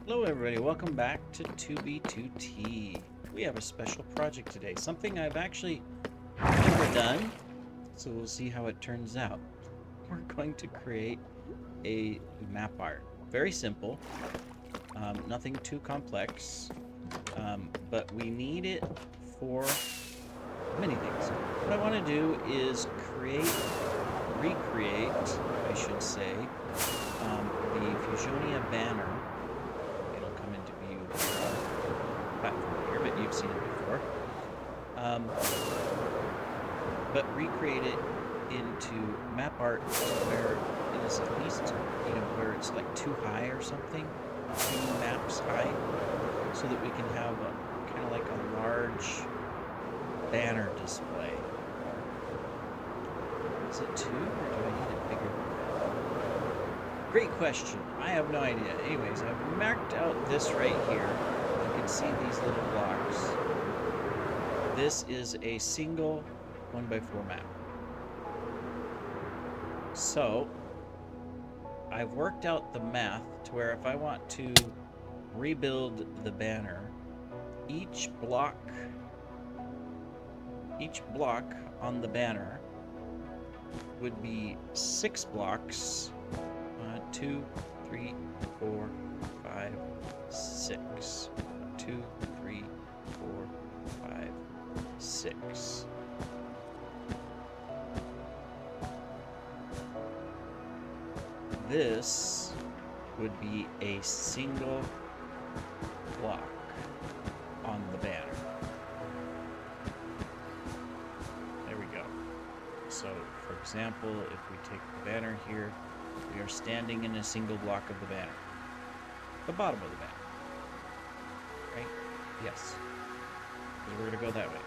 Hello everybody, welcome back to 2B2T. We have a special project today, something I've actually never done, so we'll see how it turns out. We're going to create a map art. Very simple, nothing too complex, but we need it for many things. What I want to do is recreate, I should say, the Fusionia banner. It'll come into view here on platform here, but you've seen it before. But recreate it into map art where it is at least, where it's like too high or something, 2 maps high, so that we can have kind of like a large banner display. Is it 2 or do I need it bigger? Great question. I have no idea. Anyways, I've marked out this right here. You can see these little blocks. This is a single 1x4 map. So, I've worked out the math to where if I want to rebuild the banner, each block on the banner would be 6 blocks. 2, 3, 4, 5, 6. 2, 3, 4, 5, 6. This would be a single block on the banner. There we go. So, for example, if we take the banner here, we are standing in a single block of the banner. The bottom of the banner. Right? Yes. Because we're going to go that way.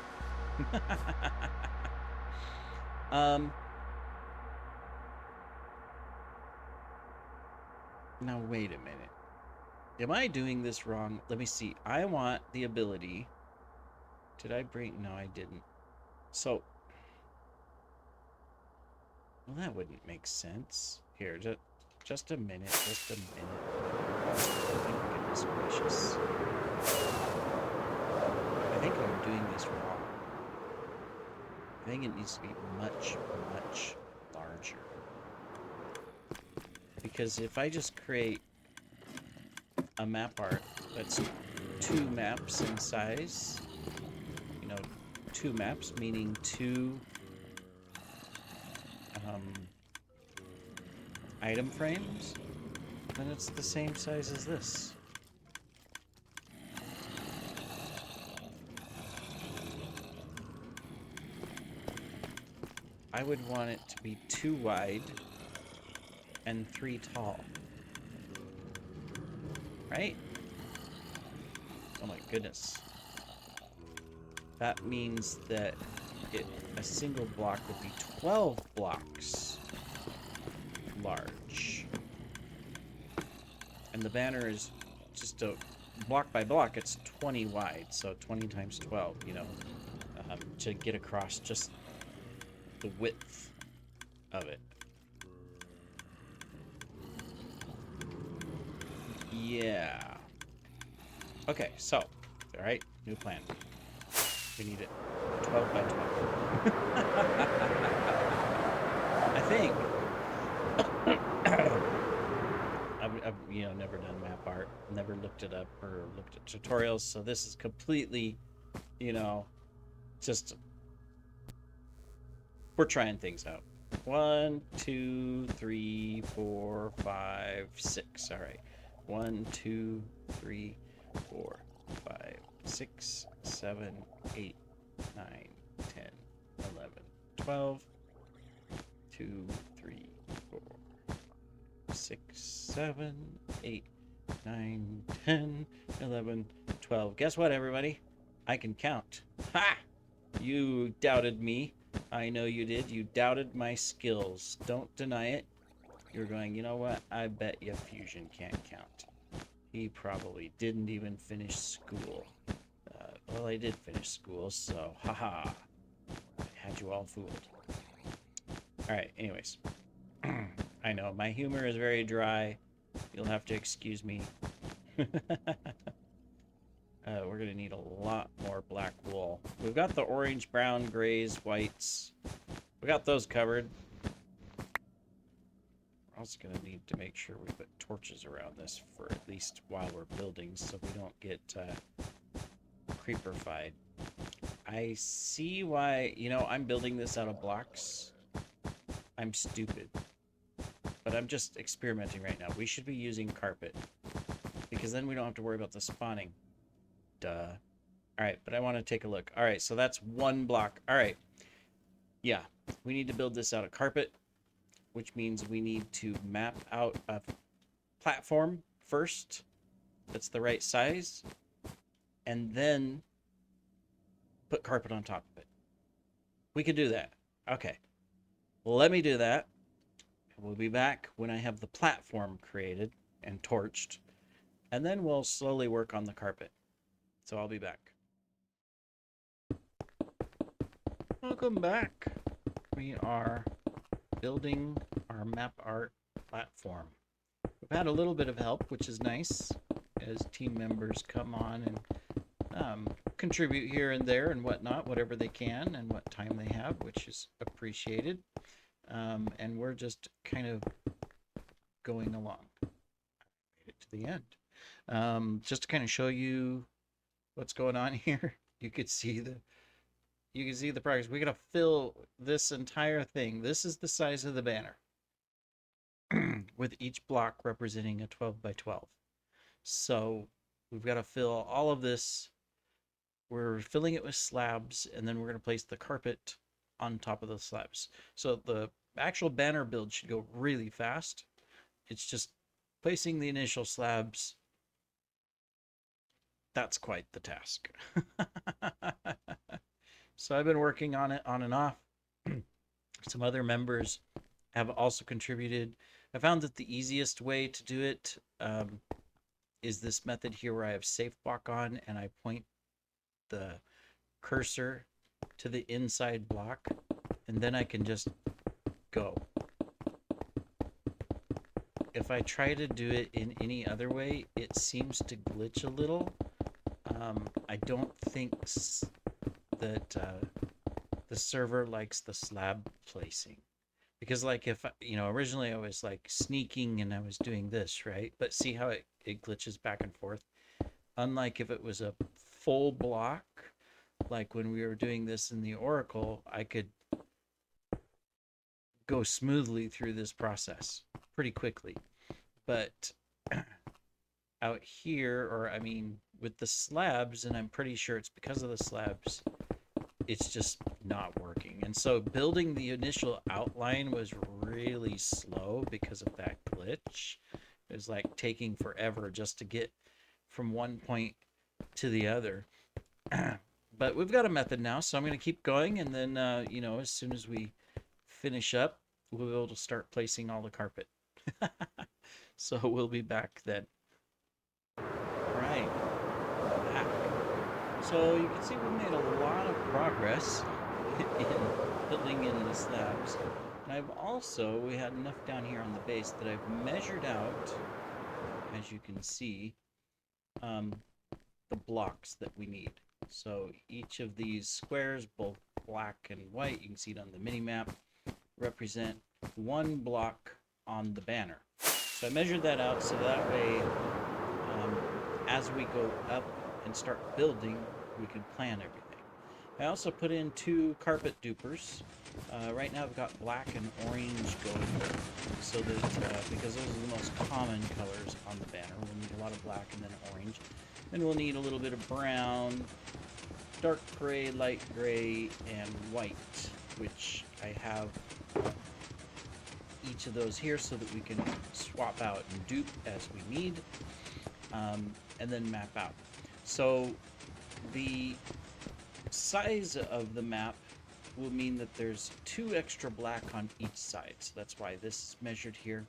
Now, wait a minute. Am I doing this wrong? Let me see. I want the ability... Did I bring... No, I didn't. So... Well, that wouldn't make sense. Here, just a minute. Just a minute. Oh, goodness gracious. I think I'm doing this wrong. I think it needs to be much, much larger. Because if I just create a map art that's 2 maps in size, 2 maps, meaning 2 item frames, then it's the same size as this. I would want it to be 2 wide and 3 tall. Right? Oh my goodness. That means that a single block would be 12 blocks large. And the banner is just a block by block, it's 20 wide, so 20 times 12, to get across just the width of it. Yeah. Okay, so, all right, new plan. We need it 12 by 12. I think I've never done map art, never looked it up or looked at tutorials, so this is completely, just we're trying things out. 1, 2, 3, 4, 5, 6. All right. 1, 2, 3, 4, 5, 6, 7, 8, 9, 10, 11, 12. 2, 3, 4, 6, 7, 8, 9, 10, 11, 12. Guess what, everybody? I can count. Ha! You doubted me. I know you did. You doubted my skills. Don't deny it. You're going, you know what? I bet you Fusion can't count. He probably didn't even finish school. Well, I did finish school, so haha. I had you all fooled. Alright, anyways. I know, my humor is very dry. You'll have to excuse me. We're going to need a lot more black wool. We've got the orange, brown, grays, whites. We got those covered. We're also going to need to make sure we put torches around this for at least while we're building so we don't get creeper-fied. I see why, I'm building this out of blocks. I'm stupid. But I'm just experimenting right now. We should be using carpet. Because then we don't have to worry about the spawning. Duh. Alright, but I want to take a look. Alright, so that's one block. Alright. Yeah, we need to build this out of carpet, which means we need to map out a platform first that's the right size, and then put carpet on top of it. We could do that. Okay. Well, let me do that. We'll be back when I have the platform created and torched, and then we'll slowly work on the carpet. So I'll be back. Welcome back. We are building our map art platform. We've had a little bit of help, which is nice, as team members come on and contribute here and there and whatnot, whatever they can and what time they have, which is appreciated. And we're just kind of going along. Made it to the end. Just to kind of show you what's going on here. You can see the progress. We're gonna fill this entire thing. This is the size of the banner, with each block representing a 12 by 12. So we've got to fill all of this. We're filling it with slabs, and then we're going to place the carpet on top of the slabs. So the actual banner build should go really fast. It's just placing the initial slabs. That's quite the task. So I've been working on it on and off. Some other members have also contributed. I found that the easiest way to do it is this method here where I have safe block on and I point the cursor to the inside block, and then I can just go. If I try to do it in any other way, it seems to glitch a little. I don't think that the server likes the slab placing, because like if originally I was like sneaking and I was doing this, right? But see how it glitches back and forth. Unlike if it was a full block, like when we were doing this in the Oracle, I could go smoothly through this process pretty quickly. But out here, or I mean with the slabs, and I'm pretty sure it's because of the slabs, it's just not working. And so building the initial outline was really slow because of that glitch. It was like taking forever just to get from one point to the other. But we've got a method now, so I'm going to keep going, and then as soon as we finish up, we'll be able to start placing all the carpet. So we'll be back then. All right, back. So you can see we made a lot of progress in building in the slabs. And we had enough down here on the base that I've measured out, as you can see, the blocks that we need. So each of these squares, both black and white, you can see it on the mini map, represent one block on the banner. So I measured that out so that way, as we go up and start building, we can plan everything. I also put in 2 carpet dupers. Right now I've got black and orange going, so that because those are the most common colors on the banner. We'll need a lot of black and then orange. Then we'll need a little bit of brown, dark gray, light gray, and white, which I have each of those here so that we can swap out and dupe as we need, and then map out. So the size of the map will mean that there's 2 extra black on each side. So that's why this is measured here.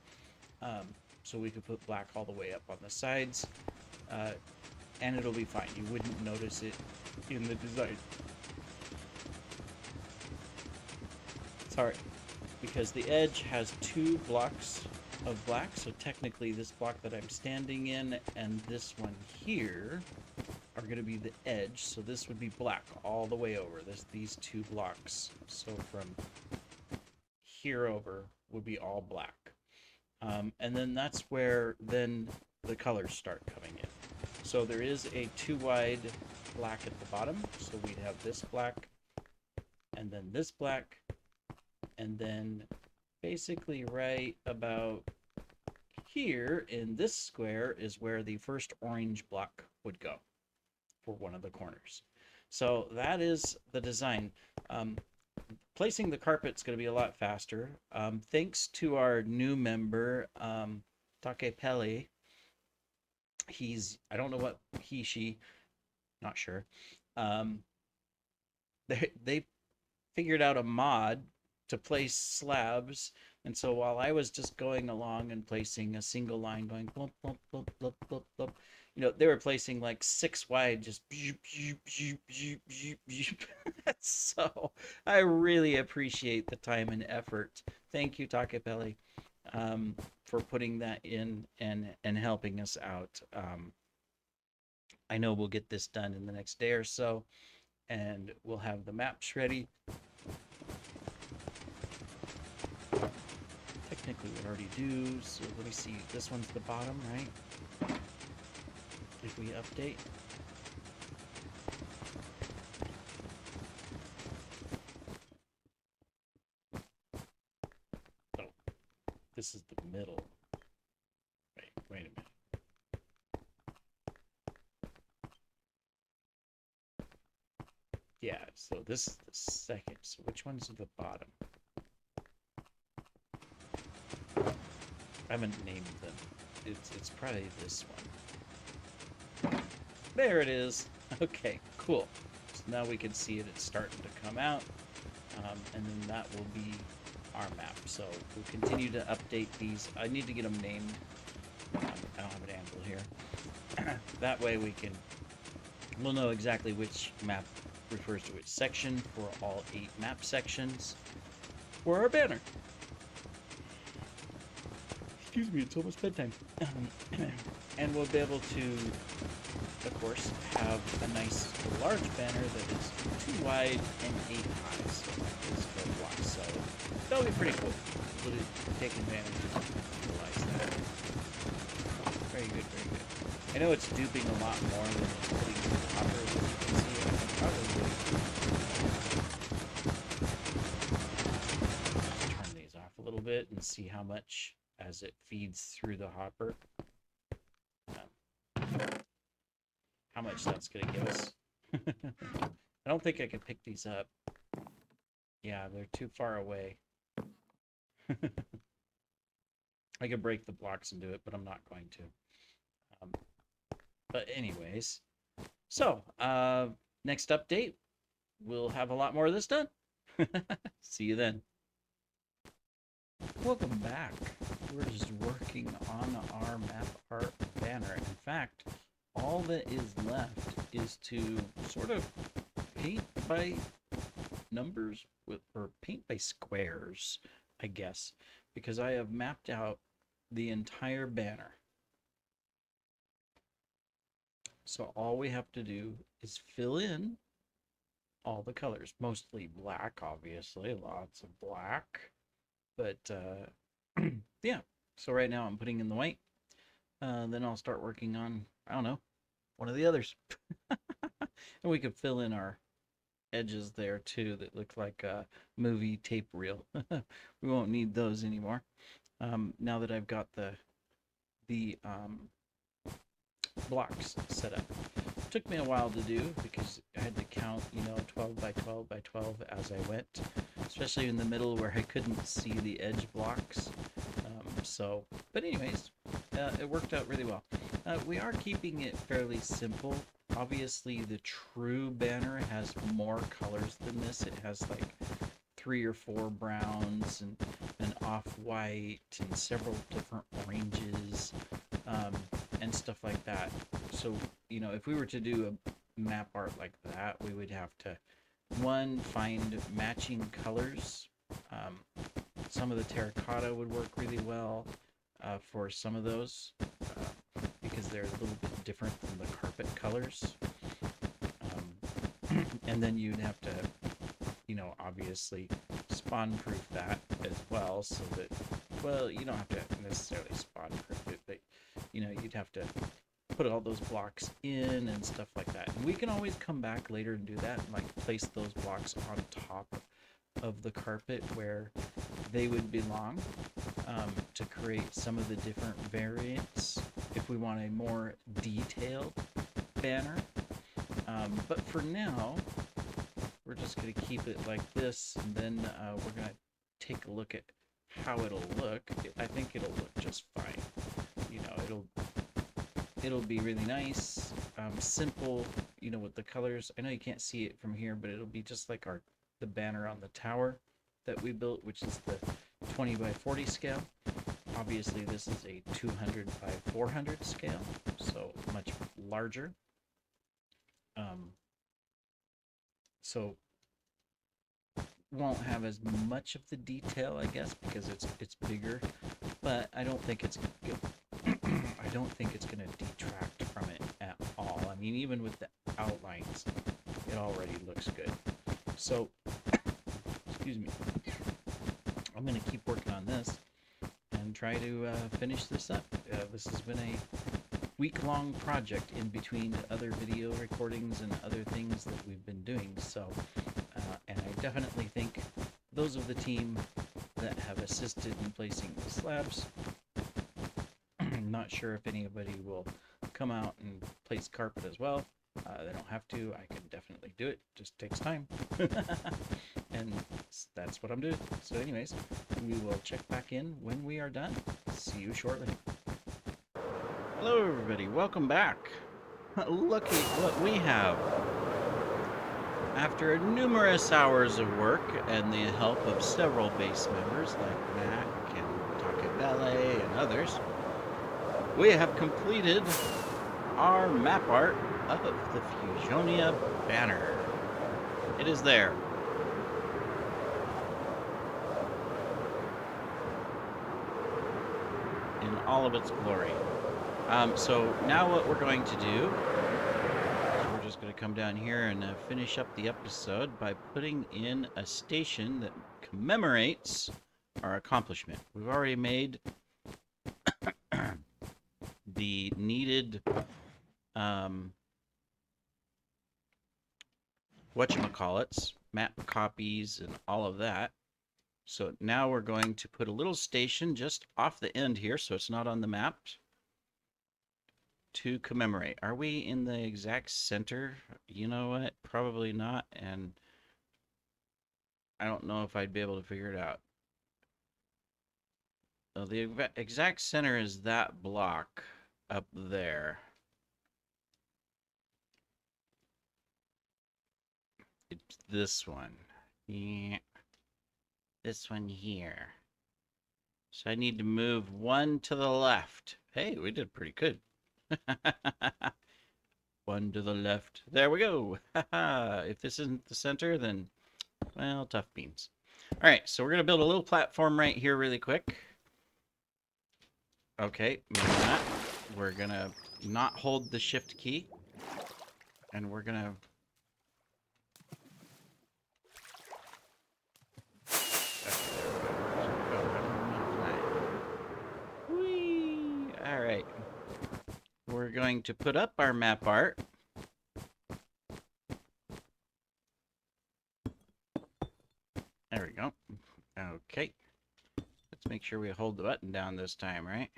So we could put black all the way up on the sides, and it'll be fine. You wouldn't notice it in the design. Sorry, because the edge has 2 blocks of black. So technically this block that I'm standing in and this one here are going to be the edge. So this would be black all the way over. These two blocks. So from here over would be all black. And then that's where then the colors start coming in. So there is a 2 wide black at the bottom. So we'd have this black and then this black, and then basically right about here in this square is where the first orange block would go for one of the corners. So that is the design. Placing the carpet's going to be a lot faster. Thanks to our new member, Take Pele. I don't know what she, not sure. They figured out a mod to place slabs. And so while I was just going along and placing a single line going blump, blump, blump, blump, blump, blump, they were placing like 6 wide, just so I really appreciate the time and effort. Thank you, Takepeli, for putting that in and helping us out. I know we'll get this done in the next day or so, and we'll have the maps ready. Technically we already do, so let me see. This one's the bottom, right? If we update. Oh, this is the middle. Wait a minute. Yeah, so this is the second. So which one's at the bottom? I haven't named them. It's probably this one. There it is. Okay, cool. So now we can see it. It's starting to come out. And then that will be our map. So we'll continue to update these. I need to get them named. I don't have an anvil here. That way we'll know exactly which map refers to which section for all 8 map sections for our banner. Excuse me, it's almost bedtime. And we'll be able to, of course, have a nice large banner that is 2 wide and 8 high. So that is 4 blocks. So that'll be pretty cool. We'll take advantage of utilize that. Very good, very good. I know it's duping a lot more than it's putting in the hopper, as you can see. I can probably just turn these off a little bit and see how much as it feeds through the hopper. How much that's going to give us. I don't think I can pick these up. Yeah, they're too far away. I could break the blocks and do it, but I'm not going to. But anyways, so next update, we'll have a lot more of this done. See you then. Welcome back. We're just working on our map art banner. In fact, all that is left is to sort of paint by numbers or paint by squares, I guess, because I have mapped out the entire banner. So all we have to do is fill in all the colors, mostly black, obviously, lots of black. But yeah, so right now I'm putting in the white. Then I'll start working on, I don't know, one of the others. And we could fill in our edges there too that look like a movie tape reel. We won't need those anymore. Now that I've got the blocks set up. It took me a while to do because I had to count, 12 by 12 by 12 as I went, especially in the middle where I couldn't see the edge blocks. But anyways, it worked out really well. We are keeping it fairly simple. Obviously, the true banner has more colors than this. It has like 3 or 4 browns and an off-white and several different oranges and stuff like that. So, if we were to do a map art like that, we would have to, one, find matching colors. Some of the terracotta would work really well. for some of those because they're a little bit different from the carpet colors. And then you'd have to, obviously spawn proof that as well, so that, well, you don't have to necessarily spawn proof it, but you'd have to put all those blocks in and stuff like that. And we can always come back later and do that, and like place those blocks on top of the carpet where they would belong, to create some of the different variants if we want a more detailed banner. But for now, we're just going to keep it like this, and then we're going to take a look at how it'll look. I think it'll look just fine. It'll be really nice, simple, with the colors. I know you can't see it from here, but it'll be just like the banner on the tower that we built, which is the 20 by 40 scale. Obviously, this is a 200 by 400 scale, so much larger. So won't have as much of the detail, I guess, because it's bigger, but I don't think it's I don't think it's going to detract from it at all. I mean, even with the outlines, it already looks good. So, excuse me, I'm going to keep working on this and try to finish this up. This has been a week-long project in between other video recordings and other things that we've been doing. So, and I definitely think those of the team that have assisted in placing the slabs, I'm not sure if anybody will come out and place carpet as well. They don't have to. I can definitely do it. Just takes time. And that's what I'm doing. So anyways, we will check back in when we are done. See you shortly. Hello everybody, welcome back. Look at what we have. After numerous hours of work and the help of several base members like Mac and Takebele and others, we have completed our map art of the Fusionia banner. It is there. In all of its glory. So now what we're going to do is we're just going to come down here and finish up the episode by putting in a station that commemorates our accomplishment. We've already made the needed whatchamacallits, map copies and all of that. So now we're going to put a little station just off the end here so it's not on the map to commemorate. Are we in the exact center? You know what? Probably not, and I don't know if I'd be able to figure it out. So the exact center is that block up there. It's this one. Yeah. This one here. So I need to move one to the left. Hey, we did pretty good. One to the left. There we go. If this isn't the center, then, well, tough beans. All right, so we're going to build a little platform right here really quick. Okay, maybe not. We're going to not hold the shift key. And we're going to... All right. We're going to put up our map art. There we go. Okay. Let's make sure we hold the button down this time, right?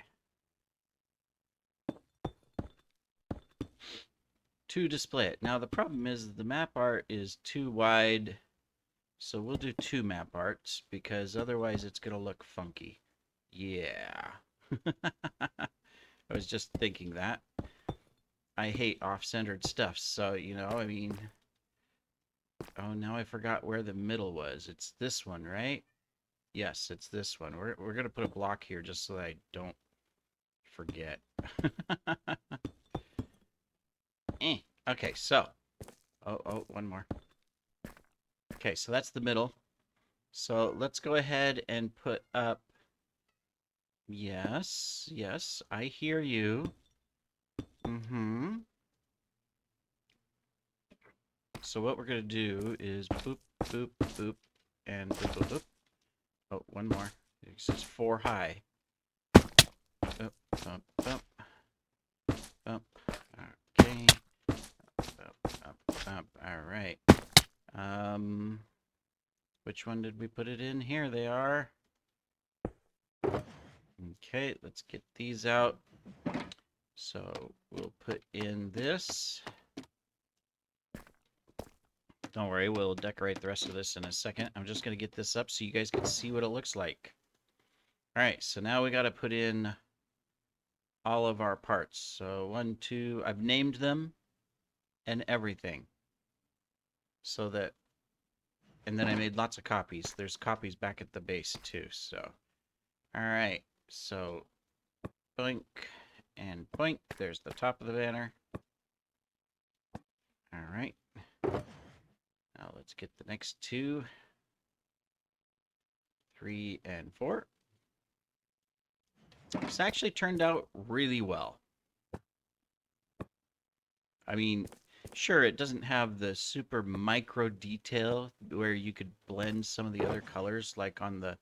To display it. Now the problem is the map art is too wide, so we'll do 2 map arts because otherwise it's going to look funky. Yeah. I was just thinking that. I hate off-centered stuff, so, I mean... Oh, now I forgot where the middle was. It's this one, right? Yes, it's this one. We're going to put a block here just so that I don't forget. Okay, so... Oh, one more. Okay, so that's the middle. So let's go ahead and put up Yes, yes, I hear you. Mm-hmm. So what we're gonna do is boop, boop, boop, and boop, boop, boop. Oh, one more. It says 4 high. Bump, bump, bump, bump. Okay. Bump, bump, bump. All right. Which one did we put it in? Here they are. Okay, let's get these out. So we'll put in this. Don't worry, we'll decorate the rest of this in a second. I'm just going to get this up so you guys can see what it looks like. All right, so now we got to put in all of our parts. So 1, 2, I've named them and everything. So that, and then I made lots of copies. There's copies back at the base too, so. All right, so boink and boink. There's the top of the banner. All right. Now let's get the next 2, 3, and 4. This actually turned out really well. I mean, sure, it doesn't have the super micro detail where you could blend some of the other colors like on the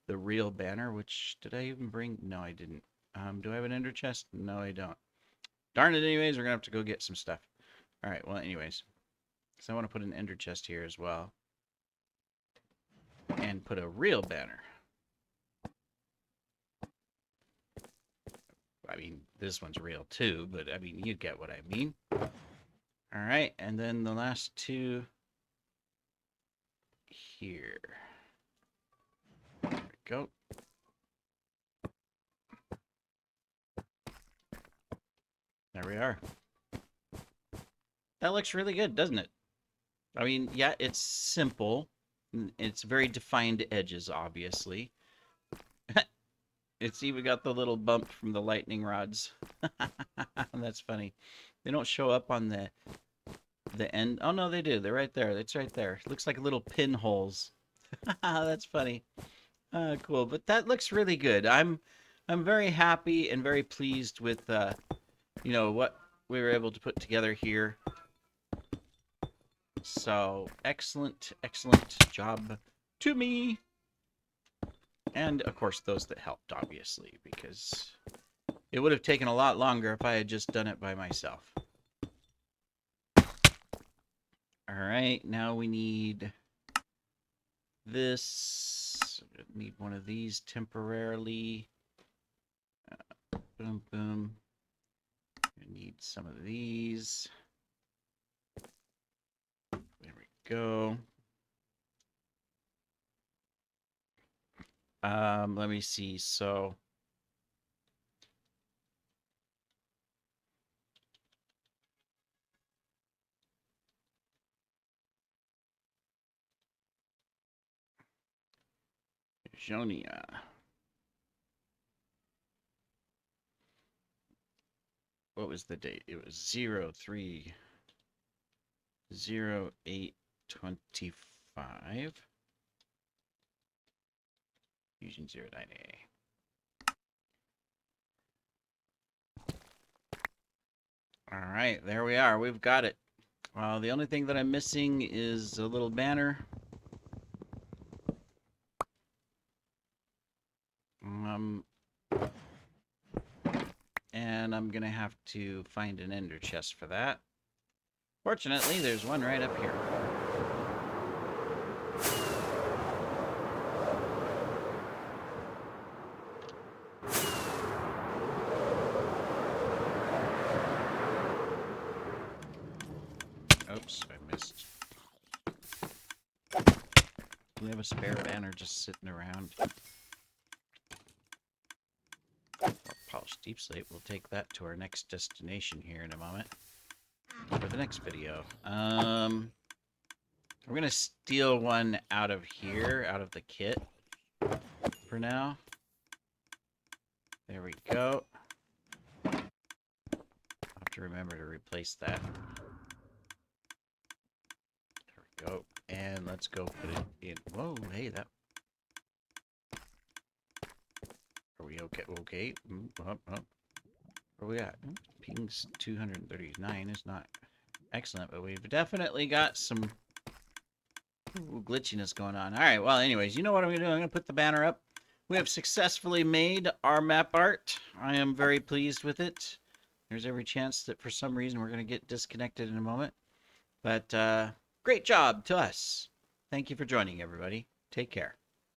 real banner, which did I even bring? No, I didn't. Do I have an ender chest? No, I don't. Darn it, anyways, we're gonna have to go get some stuff. All right, well, anyways, so I want to put an ender chest here as well. And put a real banner. I mean, this one's real too, but I mean, you get what I mean. All right, and then the last 2 here. There we go. There we are. That looks really good, doesn't it? I mean, yeah, it's simple. It's very defined edges, obviously. It's even got the little bump from the lightning rods. That's funny. They don't show up on the end. Oh no, they do. They're right there. It's right there. It looks like little pinholes. That's funny. Cool. But that looks really good. I'm very happy and very pleased with you know, what we were able to put together here. So excellent, excellent job to me. And of course those that helped, obviously, because it would have taken a lot longer if I had just done it by myself. All right, now we need this. Need one of these temporarily. Boom, boom. We need some of these. There we go. Let me see. So Jonia. What was the date? It was 03/08/25. Fusion 09A. All right, there we are. We've got it. The only thing that I'm missing is a little banner. And I'm gonna have to find an ender chest for that. Fortunately, there's one right up here. Oops, I missed. We have a spare banner just sitting around. Polished deep slate. We'll take that to our next destination here in a moment. For the next video. We're gonna steal one out of here, out of the kit. For now. There we go. I'll have to remember to replace that. There we go. And let's go put it in. Whoa, hey, that. Are we Okay. Okay. What do we got? Ping's 239 is not excellent, but we've definitely got some glitchiness going on. All right. Well, anyways, you know what I'm going to do? I'm going to put the banner up. We have successfully made our map art. I am very pleased with it. There's every chance that for some reason we're going to get disconnected in a moment. But great job to us. Thank you for joining, everybody. Take care.